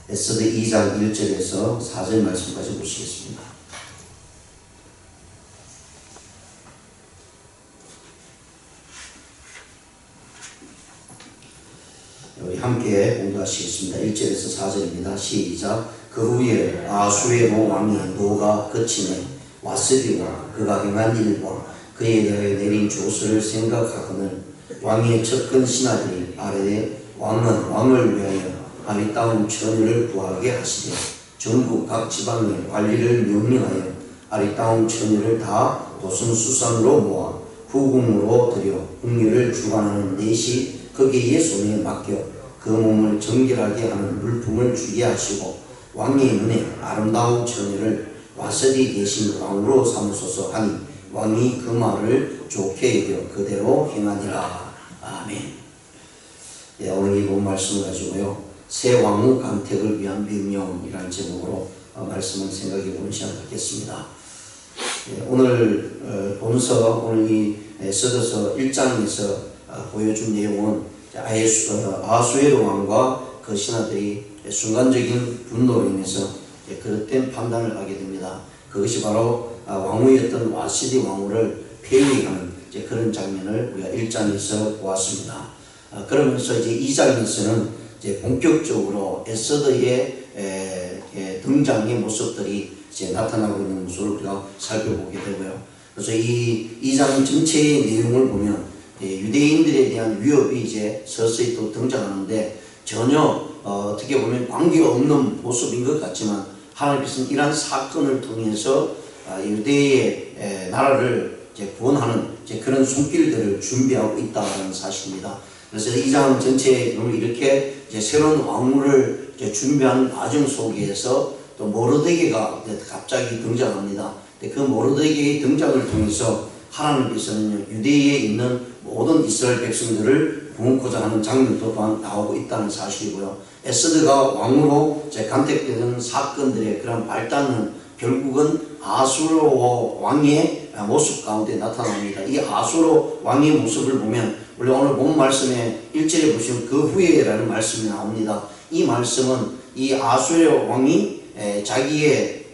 에스더 2장 1절에서 4절 말씀까지 보시겠습니다. 우리 함께 공부하시겠습니다. 1절에서 4절입니다. 시작. 그 후에 아수에로 왕의 노가 그치네 와스디와 그가 행한 일과 그에 대하여 내린 조서를 생각하거늘 왕의 측근 신하들이 아래에 왕을 위하여 아리따운 처녀를 구하게 하시되 전국 각 지방의 관리를 명령하여 아리따운 처녀를 다 도성수산으로 모아 후궁으로 들여 궁녀를 주관하는 넷이 거기에 손에 맡겨 그 몸을 정결하게 하는 물품을 주게 하시고 왕의 눈에 아름다운 처녀를 와스디 대신 왕으로 삼으소서 하니 왕이 그 말을 좋게 여겨 그대로 행하니라. 아멘. 네, 오늘 이 본 말씀을 가지고요, 새 왕후 간택을 위한 명령이라는 제목으로 말씀을 생각해 보는 시간 갖겠습니다. 네, 오늘 본서, 오늘 이 에스더서 1장에서 보여준 내용은 아수에로 왕과 그 신하들이 순간적인 분노로 인해서 그릇된 판단을 하게 됩니다. 그것이 바로 왕후였던 와시디 왕후를 폐위하는 그런 장면을 우리가 1장에서 보았습니다. 그러면서 이제 2장에서는 이제 본격적으로 에스더의 등장의 모습들이 이제 나타나고 있는 모습을 우리가 살펴보게 되고요. 그래서 이 2장 전체의 내용을 보면 유대인들에 대한 위협이 이제 서서히 또 등장하는데 전혀 어떻게 보면 관계가 없는 모습인 것 같지만 하나님께서는 이러한 사건을 통해서 유대의 나라를 이제 구원하는 이제 그런 손길들을 준비하고 있다는 사실입니다. 그래서 이 장 전체에 보면 이렇게 이제 새로운 왕후를 이제 준비하는 과정 속에서 또 모르드게가 갑자기 등장합니다. 그 모르드게의 등장을 통해서 하나님께서는 유대에 있는 모든 이스라엘 백성들을 구원코자 하는 장면도 또한 나오고 있다는 사실이고요. 에스더가 왕으로 간택되는 사건들의 그런 발단은 결국은 아수로 왕의 모습 가운데 나타납니다. 이 아수로 왕의 모습을 보면 우리 오늘 본 말씀에 1절에 보시면 그 후에라는 말씀이 나옵니다. 이 말씀은 이 아수로 왕이 자기의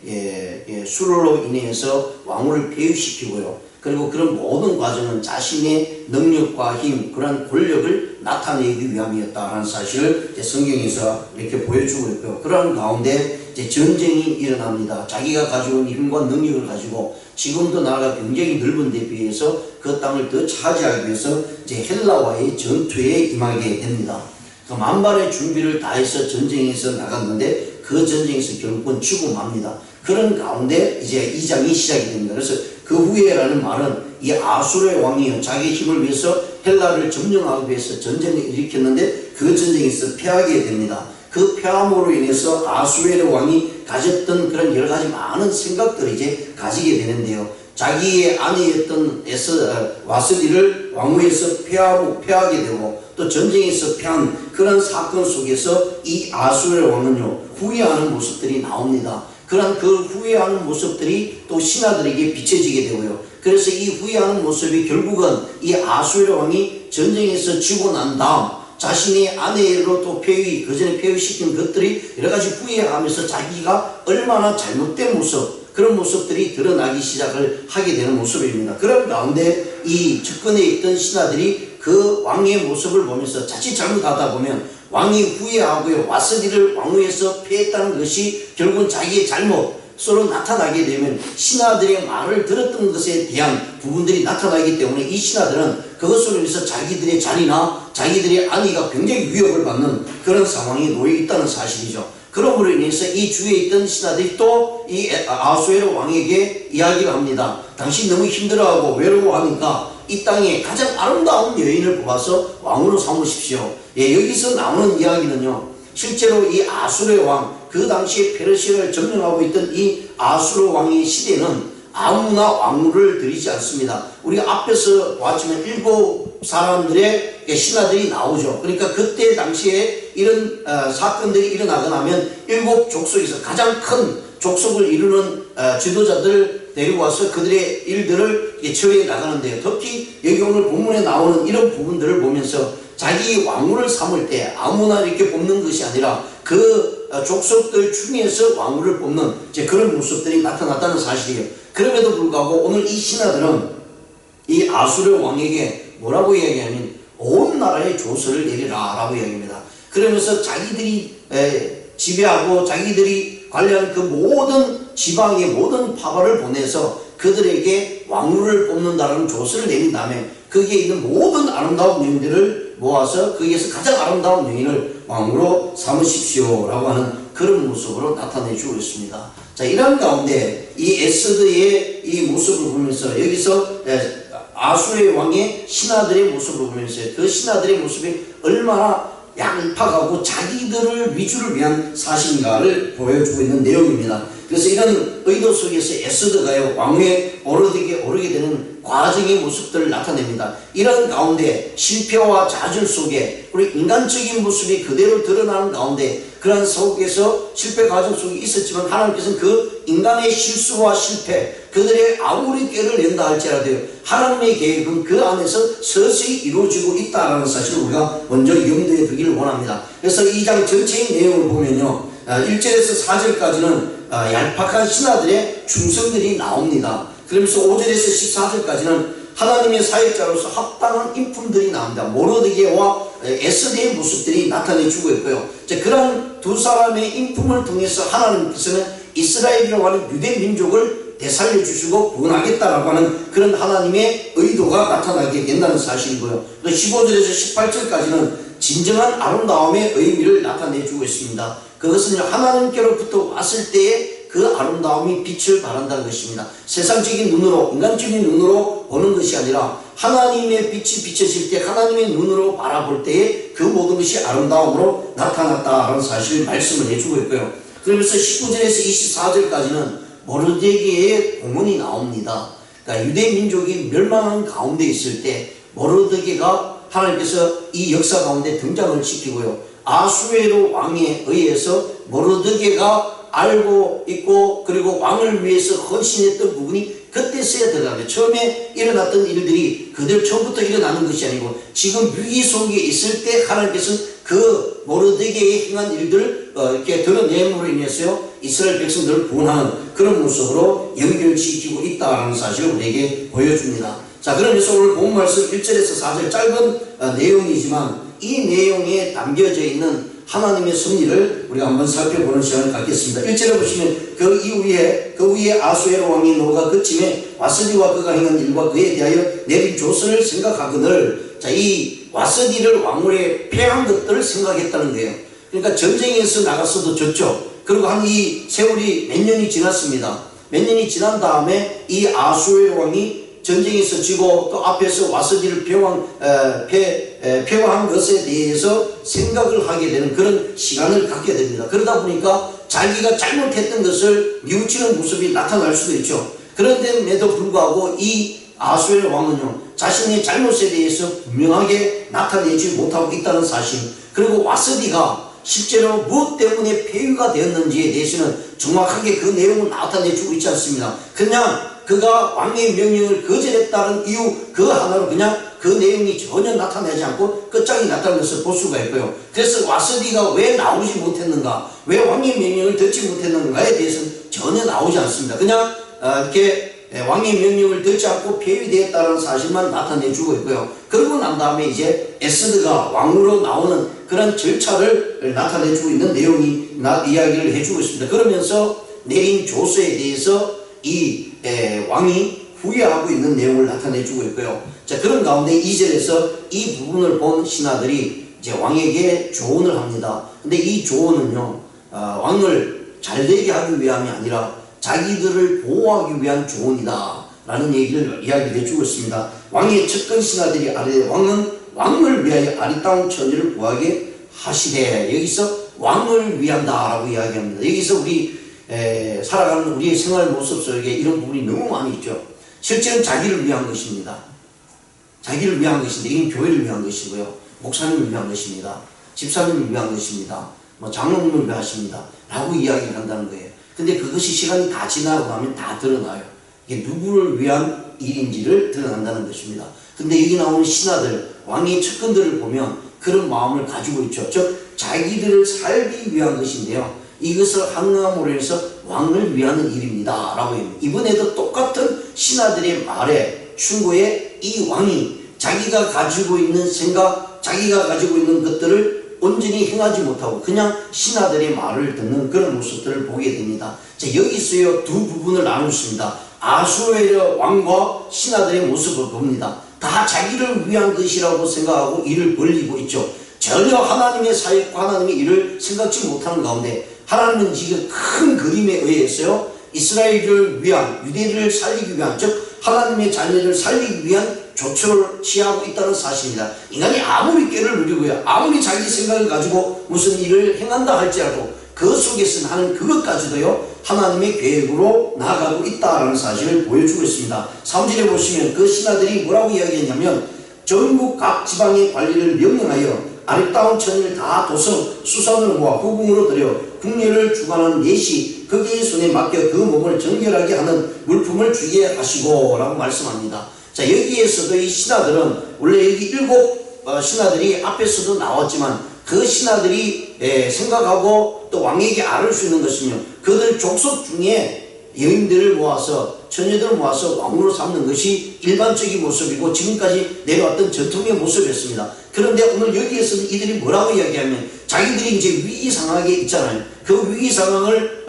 수로로 인해서 왕후를 폐위시키고요. 그리고 그런 모든 과정은 자신의 능력과 힘, 그런 권력을 나타내기 위함이었다는 사실을 성경에서 이렇게 보여주고 있고요. 그런 가운데 이제 전쟁이 일어납니다. 자기가 가지고 있는 힘과 능력을 가지고 지금도 나라가 굉장히 넓은 데 비해서 그 땅을 더 차지하기 위해서 이제 헬라와의 전투에 임하게 됩니다. 그 만반의 준비를 다해서 전쟁에서 나갔는데 그 전쟁에서 결국은 죽고 맙니다. 그런 가운데 이제 2장이 시작이 됩니다. 그래서 그 후에라는 말은 이 아수르의 왕이 자기 힘을 위해서 헬라를 점령하기 위해서 전쟁을 일으켰는데 그 전쟁에서 패하게 됩니다. 그 패함으로 인해서 아수르의 왕이 가졌던 그런 여러 가지 많은 생각들을 이제 가지게 되는데요. 자기의 아내였던 와스디를 왕후에서 패하게 되고 또 전쟁에서 패한 그런 사건 속에서 이 아수르의 왕은요, 후회하는 모습들이 나옵니다. 그런 그 후회하는 모습들이 또 신하들에게 비춰지게 되고요. 그래서 이 후회하는 모습이 결국은 이 아수르 왕이 전쟁에서 지고 난 다음 자신의 아내로 또 그 전에 폐위시킨 것들이 여러 가지 후회하면서 자기가 얼마나 잘못된 모습, 그런 모습들이 드러나기 시작을 하게 되는 모습입니다. 그런 가운데 이 측근에 있던 신하들이 그 왕의 모습을 보면서 자칫 잘못하다 보면 왕이 후회하고요, 와스디를 왕후에서 패했다는 것이 결국은 자기의 잘못으로 나타나게 되면 신하들의 말을 들었던 것에 대한 부분들이 나타나기 때문에 이 신하들은 그것으로 인해서 자기들의 자리나 자기들의 안위가 굉장히 위협을 받는 그런 상황에 놓여 있다는 사실이죠. 그러므로 인해서 이 주위에 있던 신하들이 또 이 아수에로 왕에게 이야기를 합니다. 당신 너무 힘들어하고 외로워하니까 이 땅에 가장 아름다운 여인을 뽑아서 왕으로 삼으십시오. 여기서 나오는 이야기는요, 실제로 이 아수르 왕, 그 당시에 페르시아를 점령하고 있던 이 아수르 왕의 시대는 아무나 왕후를 드리지 않습니다. 우리가 앞에서 봤지만 7사람들의 신하들이 나오죠. 그러니까 그때 당시에 이런 사건들이 일어나고 나면 7족속에서 가장 큰 족속을 이루는 지도자들 데리고 와서 그들의 일들을 처리해 나가는데요. 특히 여기 오늘 본문에 나오는 이런 부분들을 보면서 자기 왕후를 삼을 때 아무나 이렇게 뽑는 것이 아니라 그 족속들 중에서 왕후를 뽑는 이제 그런 모습들이 나타났다는 사실이에요. 그럼에도 불구하고 오늘 이 신하들은 이 아수르 왕에게 뭐라고 이야기하면 온 나라의 조서를 내리라 라고 이야기합니다. 그러면서 자기들이 지배하고 자기들이 관리하는 그 모든 지방의 모든 파벌을 보내서 그들에게 왕후를 뽑는다라는 조서를 내린 다음에 거기에 있는 모든 아름다운 여인들을 모아서 거기에서 가장 아름다운 여인을 왕후로 삼으십시오 라고 하는 그런 모습으로 나타내주고 있습니다. 자, 이런 가운데 이 에스더의 이 모습을 보면서 여기서 아수르의 왕의 신하들의 모습을 보면서 그 신하들의 모습이 얼마나 양팍하고 자기들을 위주를 위한 사신가를 보여주고 있는 내용입니다. 그래서 이런 의도 속에서 에스더가요 왕위에 오르게 되는 과정의 모습들을 나타냅니다. 이런 가운데 실패와 좌절 속에 우리 인간적인 모습이 그대로 드러나는 가운데 그런 속에서 실패 과정 속에 있었지만 하나님께서는 그 인간의 실수와 실패 그들의 아무리 꾀를 낸다 할지라도요 하나님의 계획은 그 안에서 서서히 이루어지고 있다는 사실을 우리가 먼저 염두에 두기를 원합니다. 그래서 이 장 전체의 내용을 보면요 1절에서 4절까지는 얄팍한 신하들의 충성들이 나옵니다. 그러면서 5절에서 14절까지는 하나님의 사역자로서 합당한 인품들이 나옵니다. 모르드게와 에스더의 모습들이 나타내주고 있고요. 그런 두 사람의 인품을 통해서 하나님께서는 이스라엘이라고 하는 유대 민족을 되살려 주시고 구원하겠다라고 하는 그런 하나님의 의도가 나타나게 된다는 사실이고요. 15절에서 18절까지는 진정한 아름다움의 의미를 나타내주고 있습니다. 그것은 하나님께로부터 왔을 때에 그 아름다움이 빛을 발한다는 것입니다. 세상적인 눈으로 인간적인 눈으로 보는 것이 아니라 하나님의 빛이 비춰질 때 하나님의 눈으로 바라볼 때에 그 모든 것이 아름다움으로 나타났다라는 사실을 말씀을 해주고 있고요. 그러면서 19절에서 24절까지는 모르드게의 공언이 나옵니다. 그러니까 유대 민족이 멸망한 가운데 있을 때 모르드게가 하나님께서 이 역사 가운데 등장을 시키고요. 아수에로 왕에 의해서 모르드게가 알고 있고 그리고 왕을 위해서 헌신했던 부분이 그때서야 드러나요. 처음에 일어났던 일들이 그들 처음부터 일어나는 것이 아니고 지금 위기 속에 있을 때 하나님께서는 그 모르드게의 행한 일들을 이렇게 드러냄으로 인해서 이스라엘 백성들을 구원하는 그런 모습으로 연결시키고 있다는 사실을 우리에게 보여줍니다. 자, 그러면서 오늘 본 말씀 1절에서 4절 짧은 내용이지만 이 내용에 담겨져 있는 하나님의 섭리를 우리가 한번 살펴보는 시간을 갖겠습니다. 1절에 보시면 그 위에 아수에로 왕의 노가 그침에 와스디와 그가 행한 일과 그에 대하여 내린 조서를 생각하거늘 자, 이 와스디를 왕후에 패한 것들을 생각했다는 거예요. 그러니까 전쟁에서 나갔어도 졌죠. 그리고 한 이 세월이 몇 년이 지났습니다. 몇 년이 지난 다음에 이 아수에로 왕이 전쟁에서 지고 또 앞에서 와스디를 패화한 것에 대해서 생각을 하게 되는 그런 시간을 갖게 됩니다. 그러다 보니까 자기가 잘못했던 것을 뉘우치는 모습이 나타날 수도 있죠. 그런데도 불구하고 이 아수엘 왕은요 자신의 잘못에 대해서 분명하게 나타내지 못하고 있다는 사실 그리고 와스디가 실제로 무엇 때문에 폐위가 되었는지에 대해서는 정확하게 그 내용을 나타내주고 있지 않습니다. 그냥 그가 왕의 명령을 거절했다는 이유 그 하나로 그냥 그 내용이 전혀 나타나지 않고 끝장이 났다는 것을 볼 수가 있고요. 그래서 와스디가 왜 나오지 못했는가 왜 왕의 명령을 듣지 못했는가에 대해서는 전혀 나오지 않습니다. 그냥 이렇게 왕의 명령을 듣지 않고 폐위되었다는 사실만 나타내주고 있고요. 그러고 난 다음에 이제 에스더가 왕으로 나오는 그런 절차를 나타내주고 있는 내용이 이야기를 해주고 있습니다. 그러면서 내린 조서에 대해서 이 왕이 후회하고 있는 내용을 나타내주고 있고요. 자, 그런 가운데 2절에서 이 부분을 본 신하들이 이제 왕에게 조언을 합니다. 근데 이 조언은요, 왕을 잘되게 하기 위함이 아니라 자기들을 보호하기 위한 조언이다 라는 얘기를 이야기해 주고 있습니다. 왕의 측근 신하들이 아뢰되 왕을 위하여 아리따운 처녀를 구하게 하시되 여기서 왕을 위한다 라고 이야기합니다. 여기서 우리 살아가는 우리의 생활 모습 속에 이런 부분이 너무 많이 있죠. 실제는 자기를 위한 것입니다. 자기를 위한 것인데 이건 교회를 위한 것이고요. 목사님을 위한 것입니다. 집사님을 위한 것입니다. 장로님을 위하십니다. 라고 이야기를 한다는 거예요. 근데 그것이 시간이 다 지나고 나면 다 드러나요. 이게 누구를 위한 일인지를 드러난다는 것입니다. 근데 여기 나오는 신하들, 왕의 측근들을 보면 그런 마음을 가지고 있죠. 즉 자기들을 살기 위한 것인데요. 이것을 한강으로 해서 왕을 위하는 일입니다 라고 합니다. 이번에도 똑같은 신하들의 말에 충고에 이 왕이 자기가 가지고 있는 생각, 자기가 가지고 있는 것들을 온전히 행하지 못하고 그냥 신하들의 말을 듣는 그런 모습들을 보게 됩니다. 자, 여기서요 두 부분을 나누었습니다. 아수에르 왕과 신하들의 모습을 봅니다. 다 자기를 위한 것이라고 생각하고 일을 벌리고 있죠. 전혀 하나님의 사역과 하나님의 일을 생각지 못하는 가운데 하나님은 지금 큰 그림에 의해서요 이스라엘을 위한, 유대인을 살리기 위한, 즉 하나님의 자녀를 살리기 위한 조처를 취하고 있다는 사실입니다. 인간이 아무리 꾀를 누리고요, 아무리 자기 생각을 가지고 무슨 일을 행한다 할지라도 그 속에서 하는 그것까지도요 하나님의 계획으로 나아가고 있다는 사실을 보여주고 있습니다. 3절에 보시면 그 신하들이 뭐라고 이야기했냐면 전국 각 지방의 관리를 명령하여 아름다운 천을 다 도성 수산으로 모아 후궁으로 들여 궁녀를 주관하는 내시 그의 손에 맡겨 그 몸을 정결하게 하는 물품을 주게 하시고 라고 말씀합니다. 자, 여기에서도 이 신하들은 원래 여기 7 신하들이 앞에서도 나왔지만 그 신하들이 생각하고 또 왕에게 아를 수 있는 것이며 그들 족속 중에 여인들을 모아서 처녀들을 모아서 왕으로 삼는 것이 일반적인 모습이고 지금까지 내려왔던 전통의 모습이었습니다. 그런데 오늘 여기에서는 이들이 뭐라고 이야기하면 자기들이 이제 위기 상황에 있잖아요. 그 위기 상황을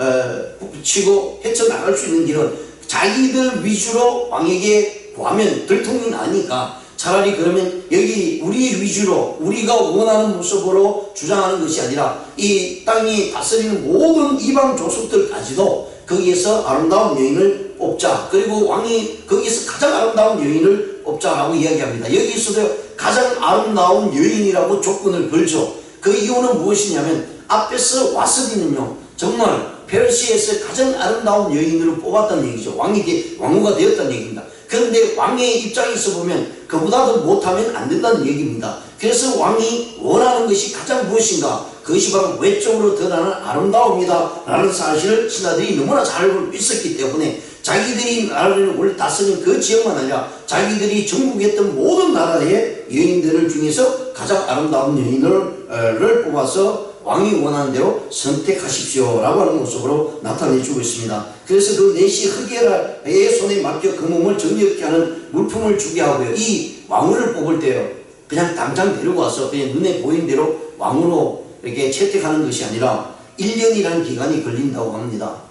치고 헤쳐나갈 수 있는 길은 자기들 위주로 왕에게 구하면 들통이 나니까 차라리 그러면 여기 우리 위주로 우리가 원하는 모습으로 주장하는 것이 아니라 이 땅이 다스리는 모든 이방 족속들까지도 거기에서 아름다운 여인을 뽑자. 그리고 왕이 거기에서 가장 아름다운 여인을 뽑자라고 이야기합니다. 여기서도 가장 아름다운 여인이라고 조건을 걸죠. 그 이유는 무엇이냐면 앞에서 와스디는요 정말 페르시아에서 가장 아름다운 여인으로 뽑았다는 얘기죠. 왕후가 되었다는 얘기입니다. 그런데 왕의 입장에서 보면 그보다도 못하면 안 된다는 얘기입니다. 그래서 왕이 원하는 것이 가장 무엇인가? 그것이 바로 외적으로 드러나는 아름다움이다 라는 사실을 신하들이 너무나 잘 알고 있었기 때문에 자기들이 나라를 원래 다스린 그 지역만 아니라 자기들이 정복했던 모든 나라의 여인들을 중에서 가장 아름다운 여인을 뽑아서 왕이 원하는 대로 선택하십시오 라고 하는 모습으로 나타내주고 있습니다. 그래서 그 내시 흑예라의 손에 맡겨 그 몸을 정결케 하는 물품을 주게 하고요. 이 왕후를 뽑을 때요 그냥 당장 데리고 와서 그냥 눈에 보이는 대로 왕후로 이렇게 채택하는 것이 아니라 1년이라는 기간이 걸린다고 합니다.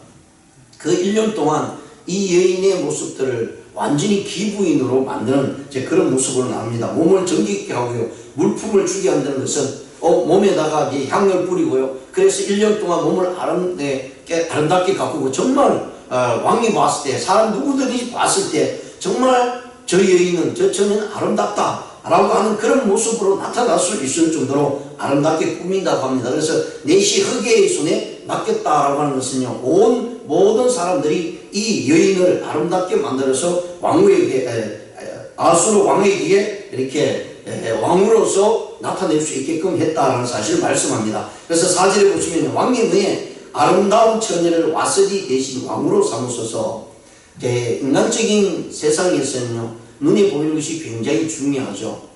그 1년 동안 이 여인의 모습들을 완전히 기부인으로 만드는 그런 모습으로 나옵니다. 몸을 정결케 하고요. 물품을 주게 한다는 것은 몸에다가 이제 향을 뿌리고요. 그래서 1년 동안 몸을 아름답게 가꾸고 정말 왕이 봤을 때 사람 누구들이 봤을 때 정말 저 여인은 저 처녀는 아름답다 라고 하는 그런 모습으로 나타날 수 있을 정도로 아름답게 꾸민다고 합니다. 그래서 내시 흑예의 손에 맡겼다라고 하는 것은요 온 모든 사람들이 이 여인을 아름답게 만들어서 왕후에게 아수르 왕에게 이렇게 왕으로서 나타낼 수 있게끔 했다라는 사실을 말씀합니다. 그래서 4절에 보시면 왕이 너의 아름다운 처녀를 와스디 대신 왕으로 삼으소서. 인간적인 세상에서는요 눈에 보이는 것이 굉장히 중요하죠.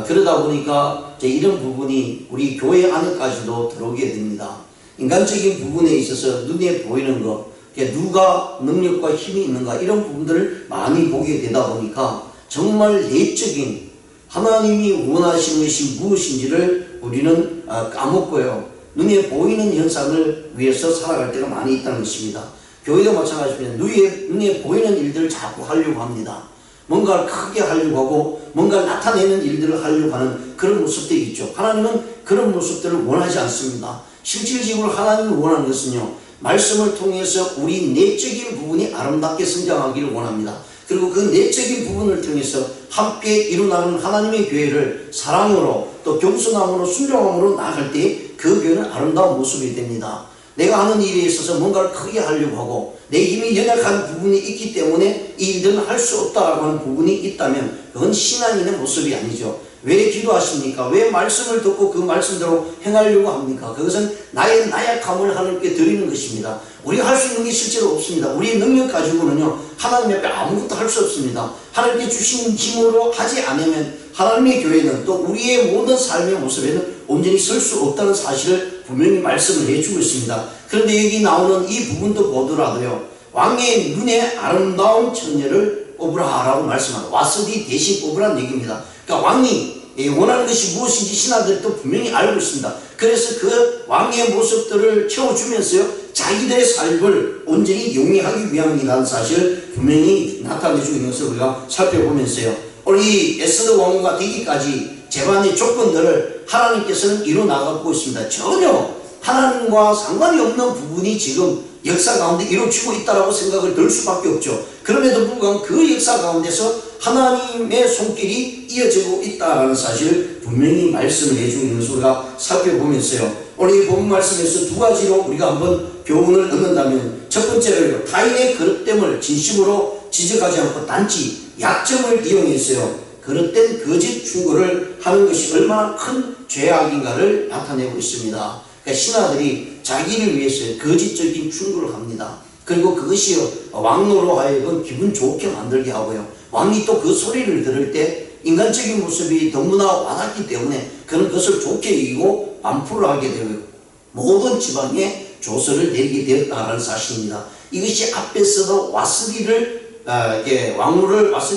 그러다 보니까 이런 부분이 우리 교회 안에까지도 들어오게 됩니다. 인간적인 부분에 있어서 눈에 보이는 것, 누가 능력과 힘이 있는가 이런 부분들을 많이 보게 되다 보니까 정말 내적인 하나님이 원하시는 것이 무엇인지를 우리는 까먹고요. 눈에 보이는 현상을 위해서 살아갈 때가 많이 있다는 것입니다. 교회도 마찬가지입니다. 눈에 보이는 일들을 자꾸 하려고 합니다. 뭔가를 크게 하려고 하고 뭔가를 나타내는 일들을 하려고 하는 그런 모습들이 있죠. 하나님은 그런 모습들을 원하지 않습니다. 실질적으로 하나님이 원하는 것은요 말씀을 통해서 우리 내적인 부분이 아름답게 성장하기를 원합니다. 그리고 그 내적인 부분을 통해서 함께 이루나가는 하나님의 교회를 사랑으로 또 겸손함으로 순종함으로 나아갈 때 그 교회는 아름다운 모습이 됩니다. 내가 하는 일에 있어서 뭔가를 크게 하려고 하고 내 힘이 연약한 부분이 있기 때문에 이 일들은 할 수 없다라고 하는 부분이 있다면 그건 신앙인의 모습이 아니죠. 왜 기도하십니까? 왜 말씀을 듣고 그 말씀대로 행하려고 합니까? 그것은 나의 나약함을 하나님께 드리는 것입니다. 우리가 할 수 있는 게 실제로 없습니다. 우리의 능력 가지고는요 하나님 앞에 아무것도 할 수 없습니다. 하나님께 주신 힘으로 하지 않으면 하나님의 교회는 또 우리의 모든 삶의 모습에는 온전히 설 수 없다는 사실을 분명히 말씀을 해주고 있습니다. 그런데 여기 나오는 이 부분도 보더라도요, 왕의 눈에 아름다운 처녀를 뽑으라라고 말씀합니다. 와스디 대신 뽑으라는 얘기입니다. 그러니까 왕이 원하는 것이 무엇인지 신하들이 또 분명히 알고 있습니다. 그래서 그 왕의 모습들을 채워주면서요, 자기들의 삶을 온전히 용이하기 위함이라는 사실을 분명히 나타내주고 있는 것을 우리가 살펴보면서요, 우리 에스더 왕후가 되기까지 재반의 조건들을 하나님께서는 이루 나가고 있습니다. 전혀 하나님과 상관이 없는 부분이 지금 역사 가운데 이루어지고 있다고 생각을 들 수밖에 없죠. 그럼에도 불구하고 그 역사 가운데서 하나님의 손길이 이어지고 있다는 사실을 분명히 말씀을 해주고 있는 것을 우리가 살펴보면서요, 오늘 이 본문 말씀에서 두 가지로 우리가 한번 교훈을 얻는다면, 첫 번째로 타인의 그릇됨을 진심으로 지적하지 않고 단지 약점을 이용해서요, 그릇된 거짓 충고를 하는 것이 얼마나 큰 죄악인가를 나타내고 있습니다. 그러니까 신하들이 자기를 위해서 거짓적인 충고를 합니다. 그리고 그것이 왕노로 하여금 기분 좋게 만들게 하고요, 왕이 또 그 소리를 들을 때 인간적인 모습이 너무나 와닿기 때문에 그는 그것을 좋게 여기고 반풀을 하게 되고 모든 지방에 조서를 내리게 되었다는 사실입니다. 이것이 앞에서도 와스디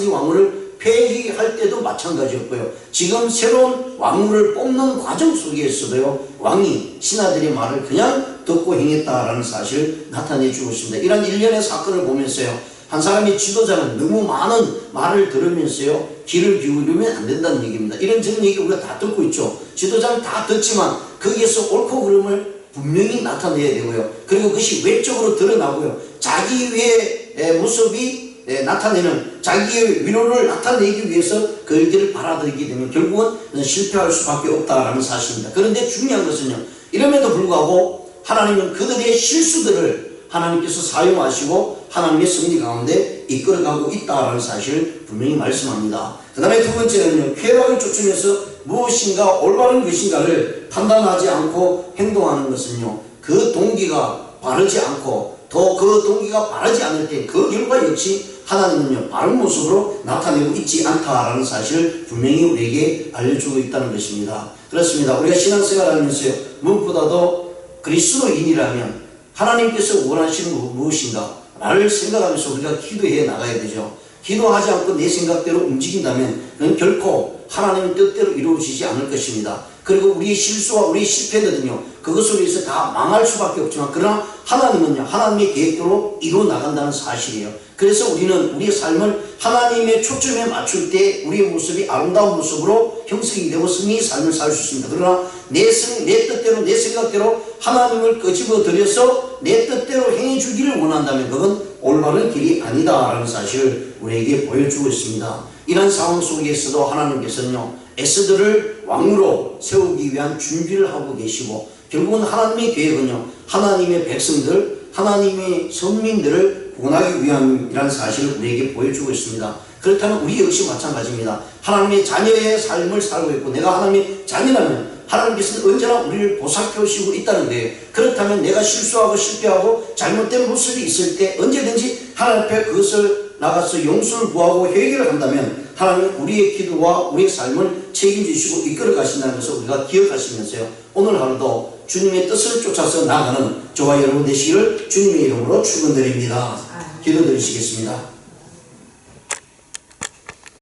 왕후를 폐위할 때도 마찬가지였고요, 지금 새로운 왕후를 뽑는 과정 속에서도요, 왕이 신하들의 말을 그냥 듣고 행했다라는 사실을 나타내주고 있습니다. 이런 일련의 사건을 보면서요, 한 사람의 지도자는 너무 많은 말을 들으면서요, 귀를 기울이면 안 된다는 얘기입니다. 이런저런 얘기 우리가 다 듣고 있죠. 지도자는 다 듣지만 거기에서 옳고 그름을 분명히 나타내야 되고요, 그리고 그것이 외적으로 드러나고요, 자기 외의 모습이 나타내는 자기의 위로를 나타내기 위해서 그 일들을 받아들이게 되면 결국은 실패할 수밖에 없다라는 사실입니다. 그런데 중요한 것은요, 이럼에도 불구하고 하나님은 그들의 실수들을 하나님께서 사용하시고 하나님의 섭리 가운데 이끌어가고 있다라는 사실을 분명히 말씀합니다. 그 다음에 두 번째는요, 쾌락을 쫓으면서 무엇인가 올바른 것인가를 판단하지 않고 행동하는 것은요, 그 동기가 바르지 않고 또 그 동기가 바르지 않을 때 그 결과 역시 하나님은요, 바른 모습으로 나타내고 있지 않다라는 사실을 분명히 우리에게 알려주고 있다는 것입니다. 그렇습니다. 우리가 신앙생활 하면서요, 무엇보다도 그리스도인이라면 하나님께서 원하시는 무엇인가 를 생각하면서 우리가 기도해 나가야 되죠. 기도하지 않고 내 생각대로 움직인다면 그건 결코 하나님의 뜻대로 이루어지지 않을 것입니다. 그리고 우리의 실수와 우리의 실패들은요, 그것으로 인해서 다 망할 수밖에 없지만, 그러나 하나님은요, 하나님의 계획대로 이루어 나간다는 사실이에요. 그래서 우리는 우리의 삶을 하나님의 초점에 맞출 때 우리의 모습이 아름다운 모습으로 형성이 되고 승리의 삶을 살 수 있습니다. 그러나 내 뜻대로 내 생각대로 하나님을 끄집어 들여서 내 뜻대로 행해 주기를 원한다면 그건 올바른 길이 아니다라는 사실을 우리에게 보여주고 있습니다. 이런 상황 속에서도 하나님께서는요, 에스더를 왕으로 세우기 위한 준비를 하고 계시고, 결국은 하나님의 계획은요, 하나님의 백성들, 하나님의 선민들을 구원하기 위함이라는 사실을 우리에게 보여주고 있습니다. 그렇다면 우리 역시 마찬가지입니다. 하나님의 자녀의 삶을 살고 있고, 내가 하나님의 자녀라면 하나님께서는 언제나 우리를 보살펴주시고 있다는 거예요. 그렇다면 내가 실수하고 실패하고 잘못된 모습이 있을 때 언제든지 하나님 앞에 그것을 나가서 용서를 구하고 회개를 한다면 하나님은 우리의 기도와 우리의 삶을 책임지시고 이끌어 가신다는 것을 우리가 기억하시면서요, 오늘 하루도 주님의 뜻을 쫓아서 나가는 저와 여러분 되시기를 주님의 이름으로 축원드립니다. 기도드리시겠습니다.